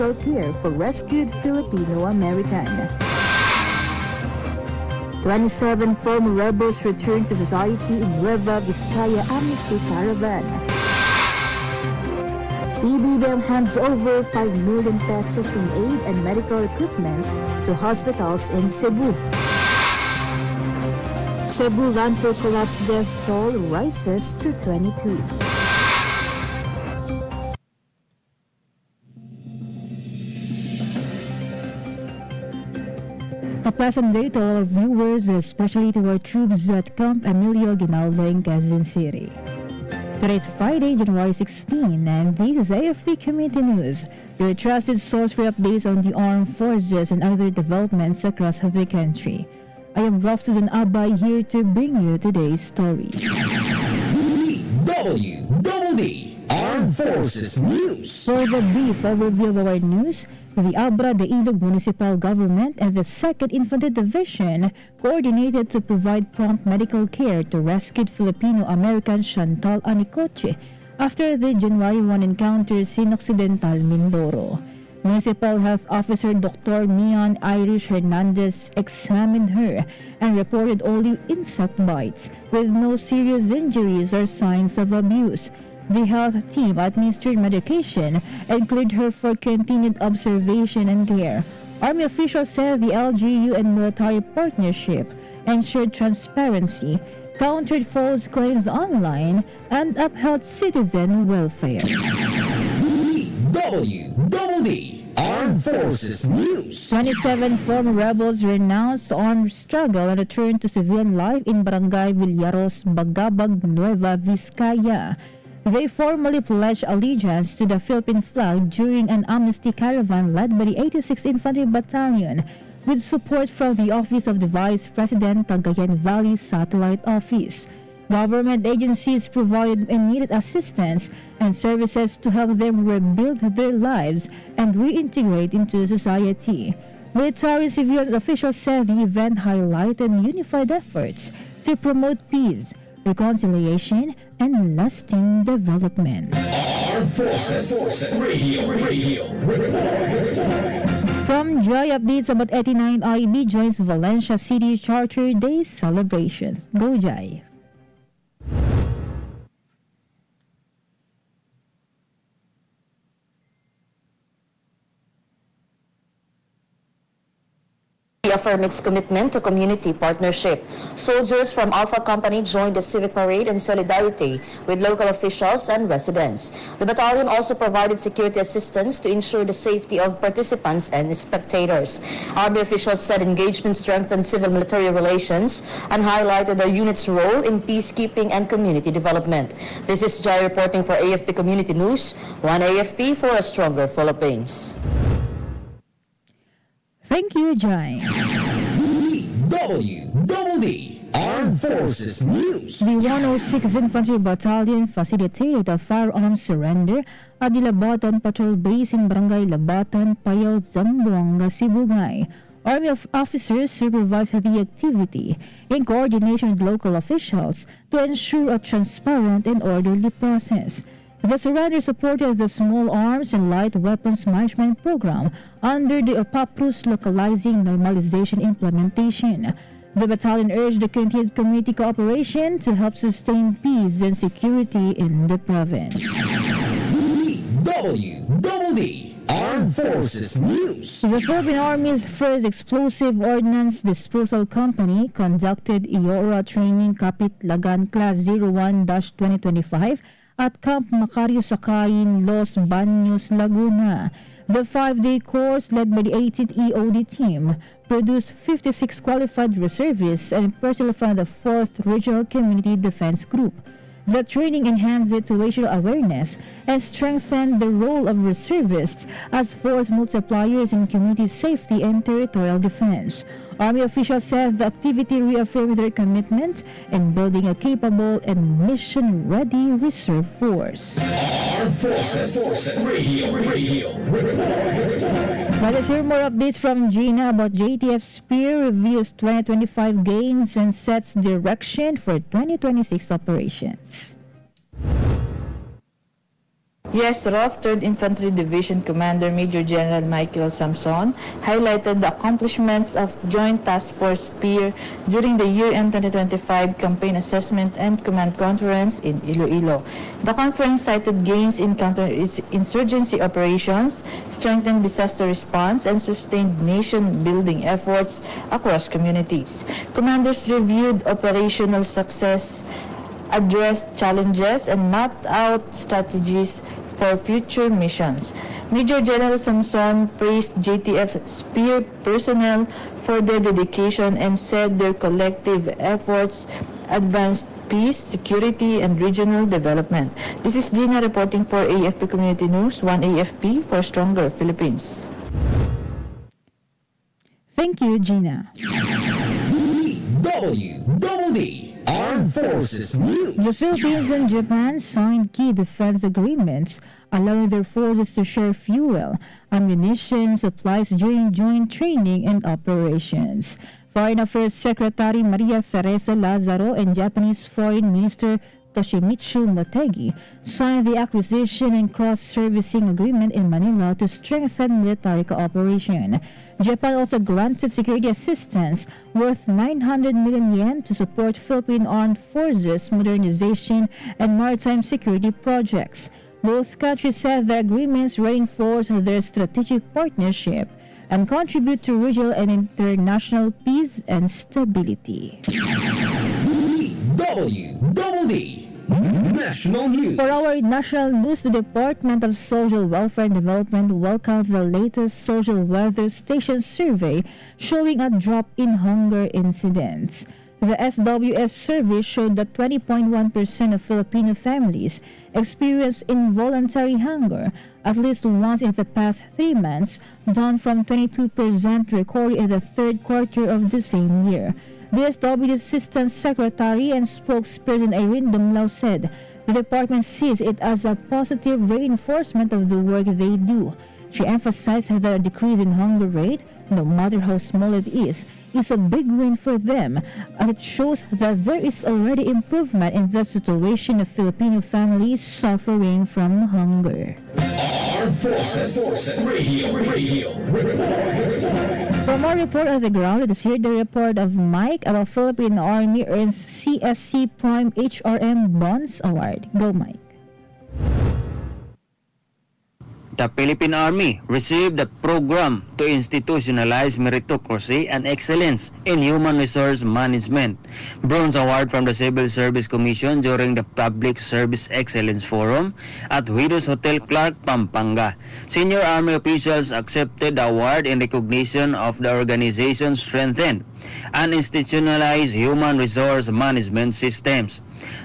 medical care for rescued Filipino-American. 27 former rebels returned to society in Nueva Vizcaya Amnesty Caravan. PBBM hands over 5 million pesos in aid and medical equipment to hospitals in Cebu. Cebu landfill collapse death toll rises to 22. A pleasant day to all our viewers, especially to our troops at Camp Emilio Ginaldo in Quezon City. Today is Friday, January 16, and this is AFP Community News, your trusted source for updates on the armed forces and other developments across the country. I am Rofh Suzon-Abay here to bring you today's stories. DWDD Armed Forces News. For the brief overview of our news, the Abra de Ilog Municipal Government and the 2nd Infantry Division coordinated to provide prompt medical care to rescued Filipino-American Chantal Anicoche after the January 1 encounters in Occidental Mindoro. Municipal Health Officer Dr. Mian Irish Hernandez examined her and reported only insect bites with no serious injuries or signs of abuse. The health team administered medication and cleared her for continued observation and care. Army officials said the LGU and military partnership ensured transparency, countered false claims online, and upheld citizen welfare. DWDD Armed Forces News. 27 former rebels renounced armed struggle and returned to civilian life in Barangay Villaros, Bagabag, Nueva Vizcaya. They formally pledged allegiance to the Philippine flag during an amnesty caravan led by the 86th Infantry Battalion, with support from the Office of the Vice President, Cagayan Valley Satellite Office. Government agencies provided immediate assistance and services to help them rebuild their lives and reintegrate into society. Military civilian officials said the event highlighted unified efforts to promote peace, reconciliation, and lasting development. Armed Forces Radio Report. From Joy Updates, about 89 IB joins Valencia City Charter Day celebrations. Go Jai! Reaffirm its commitment to community partnership. Soldiers from Alpha Company joined the civic parade in solidarity with local officials and residents. The battalion also provided security assistance to ensure the safety of participants and spectators. Army officials said engagement strengthened civil-military relations and highlighted the unit's role in peacekeeping and community development. This is Jai reporting for AFP Community News. One AFP for a stronger Philippines. Thank you, Jai. DWDD Armed Forces News. The 106th Infantry Battalion facilitated a firearms surrender at the Labatan Patrol Base in Barangay Labatan, Payao, Zamboanga, Sibugay. Army officers supervised the activity in coordination with local officials to ensure a transparent and orderly process. The surrender supported the Small Arms and Light Weapons Management Program under the PAPRU's Localizing Normalization Implementation. The battalion urged the continued community cooperation to help sustain peace and security in the province. DWDD Armed Forces News. The Philippine Army's first explosive ordnance disposal company conducted IORA training Kapit Lagan Class 01-2025 at Camp Macario Sakain, Los Baños, Laguna. The 5-day course, led by the 18th EOD team, produced 56 qualified reservists and personnel from the 4th Regional Community Defense Group. The training enhanced situational awareness and strengthened the role of reservists as force multipliers in community safety and territorial defense. Army officials said the activity reaffirmed their commitment in building a capable and mission-ready reserve force. Armed Forces Radio Report. Let us hear more updates from Gina about JTF Spear reviews 2025 gains and sets direction for 2026 operations. Yes, Rofh 3rd Infantry Division Commander Major General Michael Samson highlighted the accomplishments of Joint Task Force PEER during the year-end 2025 Campaign Assessment and Command Conference in Iloilo. The conference cited gains in counter-insurgency operations, strengthened disaster response, and sustained nation-building efforts across communities. Commanders reviewed operational success, addressed challenges, and mapped out strategies for future missions. Major General Samson praised JTF SPEER personnel for their dedication and said their collective efforts advanced peace, security, and regional development. This is Gina reporting for AFP Community News, 1 AFP for Stronger Philippines. Thank you, Gina. DWDD Armed Forces News. The Philippines and Japan signed key defense agreements, allowing their forces to share fuel, ammunition, supplies during joint training and operations. Foreign Affairs Secretary Maria Teresa Lazaro and Japanese Foreign Minister Toshimitsu Motegi signed the acquisition and cross-servicing agreement in Manila to strengthen military cooperation. Japan also granted security assistance worth 900 million yen to support Philippine Armed Forces modernization and maritime security projects. Both countries said the agreements reinforce their strategic partnership and contribute to regional and international peace and stability. DWDD National News. For our national news, the Department of Social Welfare and Development welcomed the latest social weather station survey showing a drop in hunger incidents. The SWS survey showed that 20.1% of Filipino families experience involuntary hunger at least once in the past 3 months, down from 22% recorded in the third quarter of the same year. The DWDD Assistant Secretary and spokesperson Irene Dumlao said the department sees it as a positive reinforcement of the work they do. She emphasized that a decrease in hunger rate, no matter how small it is a big win for them, and it shows that there is already improvement in the situation of Filipino families suffering from hunger. Armed Forces Radio Report. For more report on the ground, let us hear the report of Mike about Philippine Army earns CSC Prime HRM Bonds Award. Go, Mike. The Philippine Army received a program to institutionalize meritocracy and excellence in human resource management. Bronze Award from the Civil Service Commission during the Public Service Excellence Forum at Widows Hotel Clark, Pampanga. Senior Army officials accepted the award in recognition of the organization's strengthened and institutionalized human resource management systems.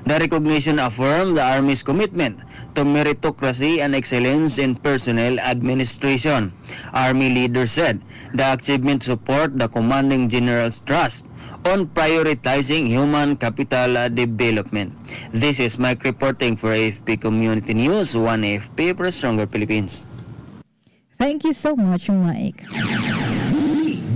The recognition affirmed the Army's commitment to meritocracy and excellence in personnel administration. Army leaders said the achievement support the Commanding General's trust on prioritizing human capital development. This is Mike reporting for AFP Community News, 1 AFP for Stronger Philippines. Thank you so much, Mike.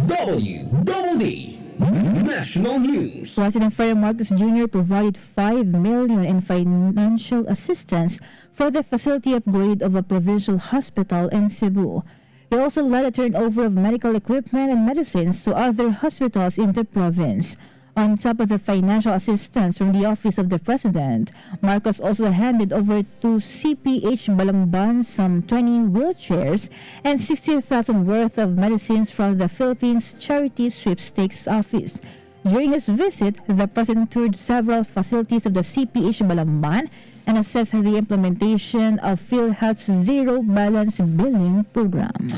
DWDD National News. President Ferdinand Marcos Jr. provided $5 million in financial assistance for the facility upgrade of a provincial hospital in Cebu. He also led a turnover of medical equipment and medicines to other hospitals in the province. On top of the financial assistance from the Office of the President, Marcos also handed over to CPH Balamban some 20 wheelchairs and 60,000 worth of medicines from the Philippines Charity Sweepstakes Office. During his visit, the President toured several facilities of the CPH Balamban and assessed the implementation of PhilHealth's Zero Balance Billing Program.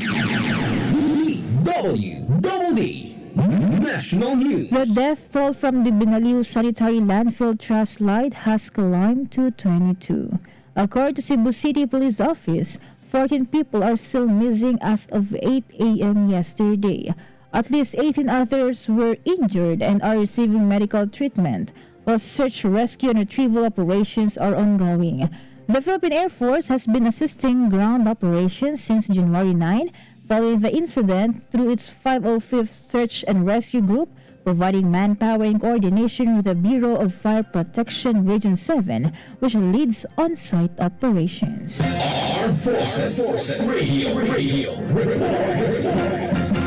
DWDD National News. The death toll from the Binaliw Sanitary Landfill Trash Light has climbed to 22. According to Cebu City Police Office, 14 people are still missing as of 8 a.m. yesterday. At least 18 others were injured and are receiving medical treatment, while search, rescue, and retrieval operations are ongoing. The Philippine Air Force has been assisting ground operations since January 9, following the incident through its 505th Search and Rescue Group, providing manpower and coordination with the Bureau of Fire Protection Region 7, which leads on-site operations. Armed Forces Radio.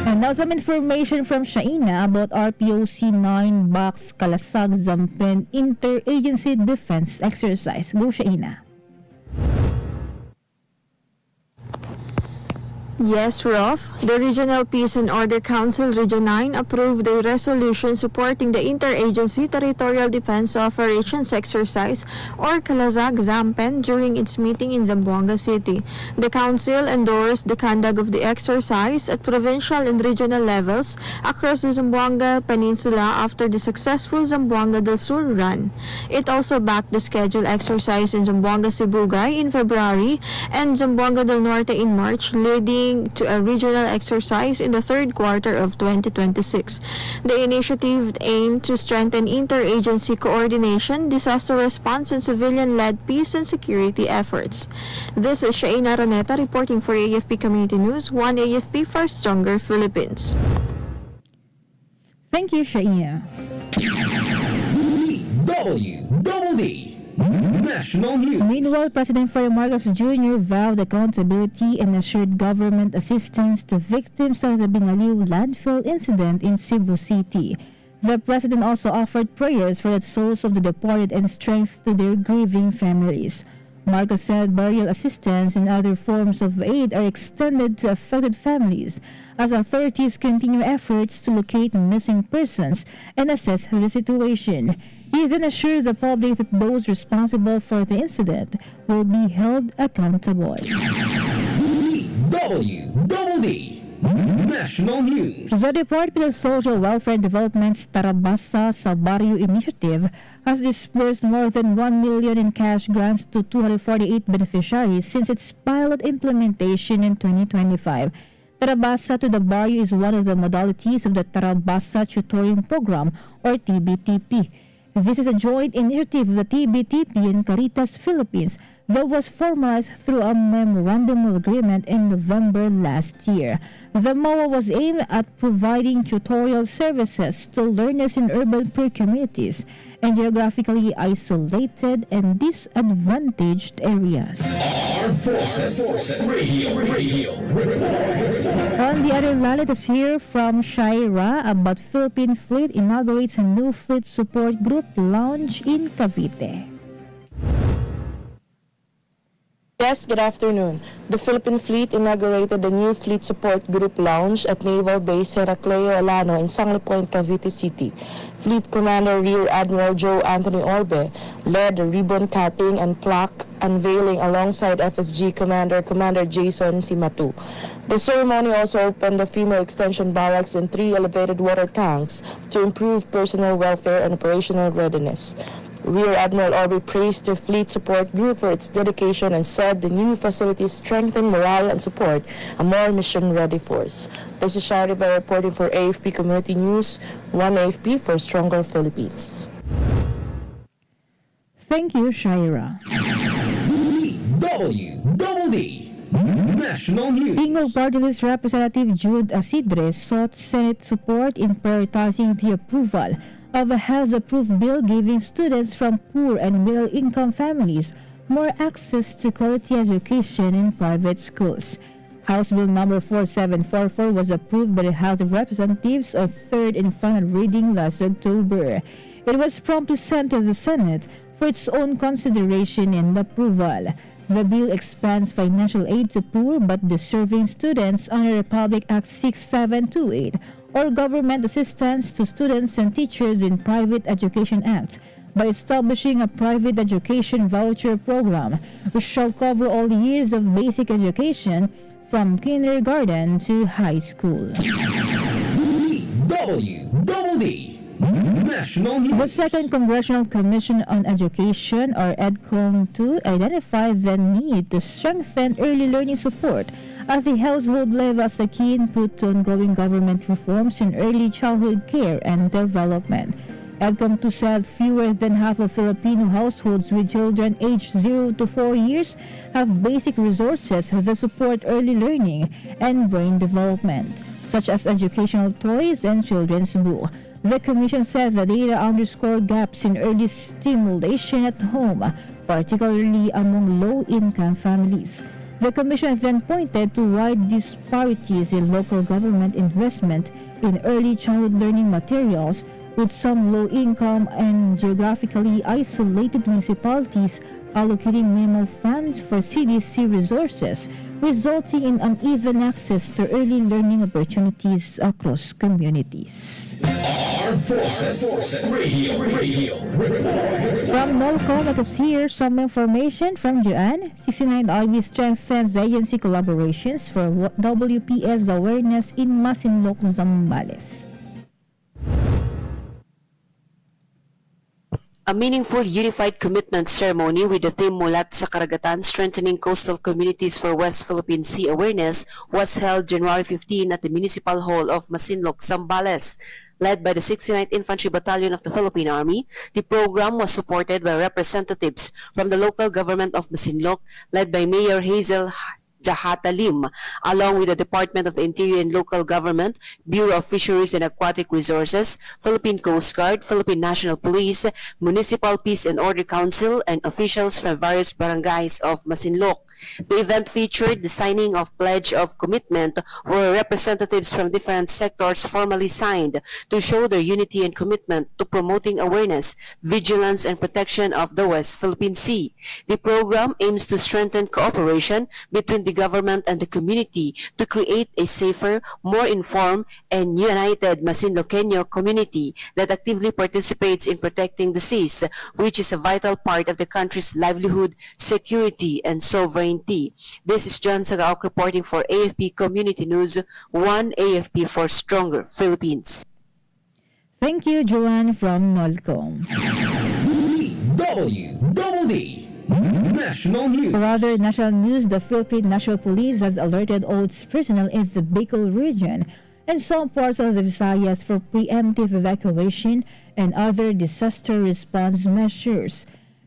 And now some information from Shaina about RPOC 9 Box Kalasag Zampen Interagency Defense Exercise. Go Shaina. Yes, Rofh. The Regional Peace and Order Council Region 9 approved a resolution supporting the Interagency Territorial Defense Operations Exercise or Kalasag Zampen during its meeting in Zamboanga City. The council endorsed the conduct of the exercise at provincial and regional levels across the Zamboanga Peninsula after the successful Zamboanga del Sur run. It also backed the scheduled exercise in Zamboanga Sibugay in February and Zamboanga del Norte in March, leading to a regional exercise in the third quarter of 2026. The initiative aimed to strengthen interagency coordination, disaster response, and civilian-led peace and security efforts. This is Shaina Raneta reporting for AFP Community News, 1 AFP for Stronger Philippines. Thank you, Shaina. DWDD National News. Meanwhile, President Ferdinand Marcos Jr. vowed accountability and assured government assistance to victims of the Binaliw landfill incident in Cebu City. The President also offered prayers for the souls of the departed and strength to their grieving families. Marcos said burial assistance and other forms of aid are extended to affected families as authorities continue efforts to locate missing persons and assess the situation. He then assured the public that those responsible for the incident will be held accountable. DWDD National News. The Department of Social Welfare and Development's Tarabasa sa Barrio initiative has disbursed more than 1 million in cash grants to 248 beneficiaries since its pilot implementation in 2025. Tarabasa to the Barrio is one of the modalities of the Tarabasa Tutoring Program or TBTP. This is a joint initiative of the TBTP and Caritas Philippines that was formalized through a memorandum of agreement in November last year. The MOA was aimed at providing tutorial services to learners in urban poor communities and geographically isolated and disadvantaged areas. Armed Forces Radio. On the other line, let us hear from Shaira about Philippine Fleet inaugurates a new fleet support group lounge in Cavite. Yes, good afternoon. The Philippine Fleet inaugurated the new Fleet Support Group Lounge at Naval Base Heracleo Alano in Sangli Point, Cavite City. Fleet Commander Rear Admiral Joe Anthony Orbe led the ribbon cutting and plaque unveiling alongside FSG Commander Jason Simatu. The ceremony also opened the female extension barracks and 3 elevated water tanks to improve personnel welfare and operational readiness. Rear Admiral Orbe praised the Fleet Support Group for its dedication and said the new facilities strengthen morale and support a more mission-ready force. This is Shari reporting for AFP Community News, 1 AFP for Stronger Philippines. Thank you, Shaira. DWDD National News. Bingo Party List Representative Jude Asidre sought Senate support in prioritizing the approval of a House-approved bill giving students from poor and middle-income families more access to quality education in private schools. House Bill number 4744 was approved by the House of Representatives on third and final reading last October. It was promptly sent to the Senate for its own consideration and approval. The bill expands financial aid to poor but deserving students under Republic Act 6728 or Government Assistance to Students and Teachers in Private Education Act by establishing a private education voucher program which shall cover all years of basic education from kindergarten to high school. DWDD National News. The Second Congressional Commission on Education, or EDCOM-2, identified the need to strengthen early learning support at the household level as a key input to ongoing government reforms in early childhood care and development. EDCOM-2 said fewer than half of Filipino households with children aged 0 to 4 years have basic resources that support early learning and brain development, such as educational toys and children's book. The Commission said the data underscore gaps in early stimulation at home, particularly among low-income families. The Commission then pointed to wide disparities in local government investment in early childhood learning materials, with some low-income and geographically isolated municipalities allocating minimal funds for CDC resources, resulting in uneven access to early learning opportunities across communities. Armed Forces Radio. From NOLCO, let us hear some information from Joanne. 69RB strengthens agency collaborations for WPS awareness in Masinloc, Zambales. A meaningful unified commitment ceremony with the theme Mulat sa Karagatan, Strengthening Coastal Communities for West Philippine Sea Awareness was held January 15 at the Municipal Hall of Masinloc, Zambales. Led by the 69th Infantry Battalion of the Philippine Army, the program was supported by representatives from the local government of Masinloc, led by Mayor Hazel Jahata Lim, along with the Department of the Interior and Local Government, Bureau of Fisheries and Aquatic Resources, Philippine Coast Guard, Philippine National Police, Municipal Peace and Order Council, and officials from various barangays of Masinloc. The event featured the signing of Pledge of Commitment, where representatives from different sectors formally signed to show their unity and commitment to promoting awareness, vigilance, and protection of the West Philippine Sea. The program aims to strengthen cooperation between the government and the community to create a safer, more informed, and united Masinloqueño community that actively participates in protecting the seas, which is a vital part of the country's livelihood, security, and sovereignty. This is John Sagaok reporting for AFP Community News, 1 AFP for Stronger Philippines. Thank you, Joanne from NOLCO. DWDD National News. For other national news, the Philippine National Police has alerted all its personnel in the Bicol region and some parts of the Visayas for preemptive evacuation and other disaster response measures.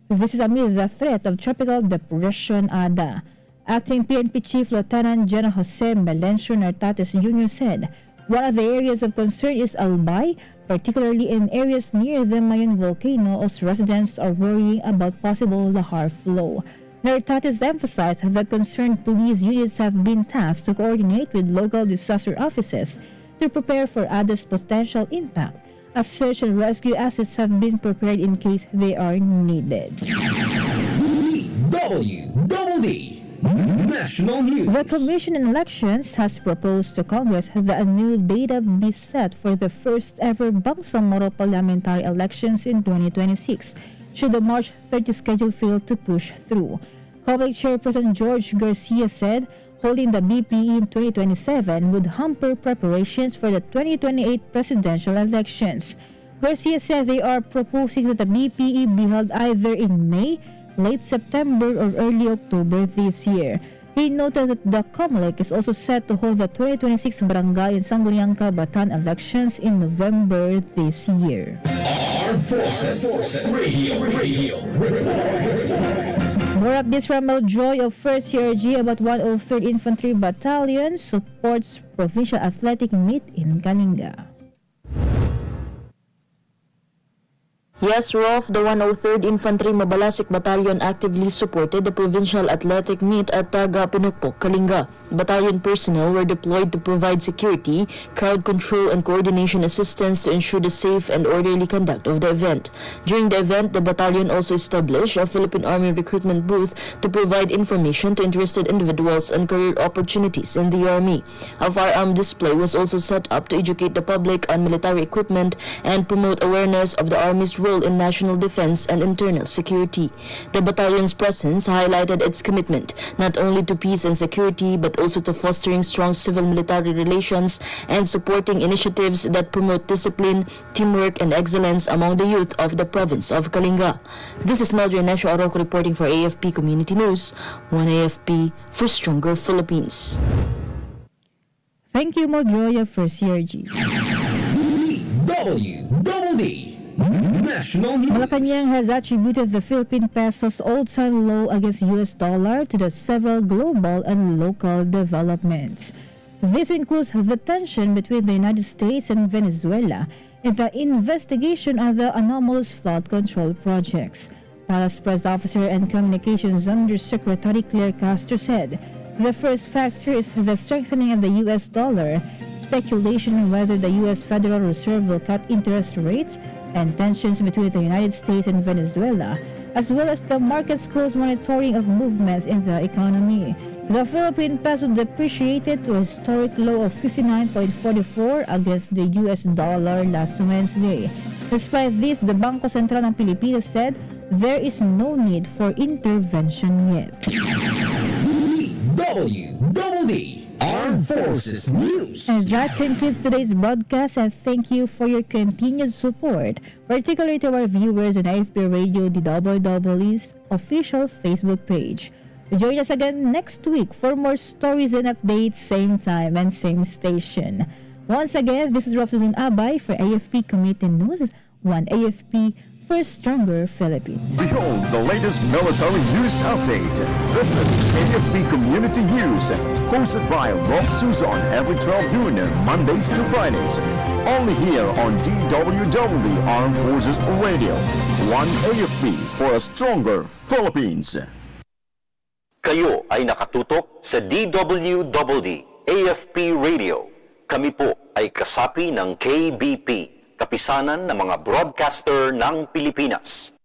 This is amid the threat of Tropical Depression Ada. Acting PNP Chief Lieutenant General Jose Melencio Nartates Jr. said one of the areas of concern is Albay, particularly in areas near the Mayon volcano, as residents are worrying about possible lahar flow. Nartates emphasized that concerned police units have been tasked to coordinate with local disaster offices to prepare for Ada's potential impact, as search and rescue assets have been prepared in case they are needed. DWDD National News. The Commission on Elections has proposed to Congress that a new data be set for the first ever Bangsamoro parliamentary elections in 2026, should the March 30 schedule fail to push through. Public Chairperson George Garcia said holding the BPE in 2027 would hamper preparations for the 2028 presidential elections. Garcia said they are proposing that the BPE be held either in May, late September, or early October this year. He noted that the COMELEC is also set to hold the 2026 Barangay and Sangguniang Batan elections in November this year. Armed Forces Radio. More updates from Maljoy of 1st CRG about 103rd Infantry Battalion supports provincial athletic meet in Kalinga. Yes, Rofh, the 103rd Infantry Mabalasik Battalion actively supported the provincial athletic meet at Taga Pinukpok, Kalinga. Battalion personnel were deployed to provide security, crowd control, and coordination assistance to ensure the safe and orderly conduct of the event. During the event, the battalion also established a Philippine Army recruitment booth to provide information to interested individuals on career opportunities in the Army. A firearm display was also set up to educate the public on military equipment and promote awareness of the Army's role in national defense and internal security. The battalion's presence highlighted its commitment not only to peace and security but also to fostering strong civil-military relations and supporting initiatives that promote discipline, teamwork, and excellence among the youth of the province of Kalinga. This is Meldra Nesho Aroko reporting for AFP Community News, 1 AFP for Stronger Philippines. Thank you, Mojoy of 1st CRG. DWDD National News. Malacanang has attributed the Philippine peso's all-time low against US dollar to the several global and local developments. This includes the tension between the United States and Venezuela in the investigation of the anomalous flood control projects. Palace Press Officer and Communications Undersecretary Claire Castro said the first factor is the strengthening of the U.S. dollar, speculation on whether the U.S. Federal Reserve will cut interest rates, and tensions between the United States and Venezuela, as well as the market's close monitoring of movements in the economy. The Philippine peso depreciated to a historic low of 59.44 against the U.S. dollar last Wednesday. Despite this, the Bangko Sentral ng Pilipinas said there is no need for intervention yet. DWDD Armed Forces News. And that concludes today's broadcast, and thank you for your continued support, particularly to our viewers on AFP Radio DWDD's official Facebook page. Join us again next week for more stories and updates, same time and same station. Once again, this is Rofh Suzon-Abay for AFP Community News, one AFP for stronger Philippines. Behold the latest military news update. This is AFP Community News, hosted by Rofh Suzon every 12 noon, Mondays to Fridays. Only here on DWDD Armed Forces Radio. One AFP for a stronger Philippines. Kayo ay nakatutok sa DWDD AFP Radio. Kami po ay kasapi ng KBP, Kapisanan ng mga Broadcaster ng Pilipinas.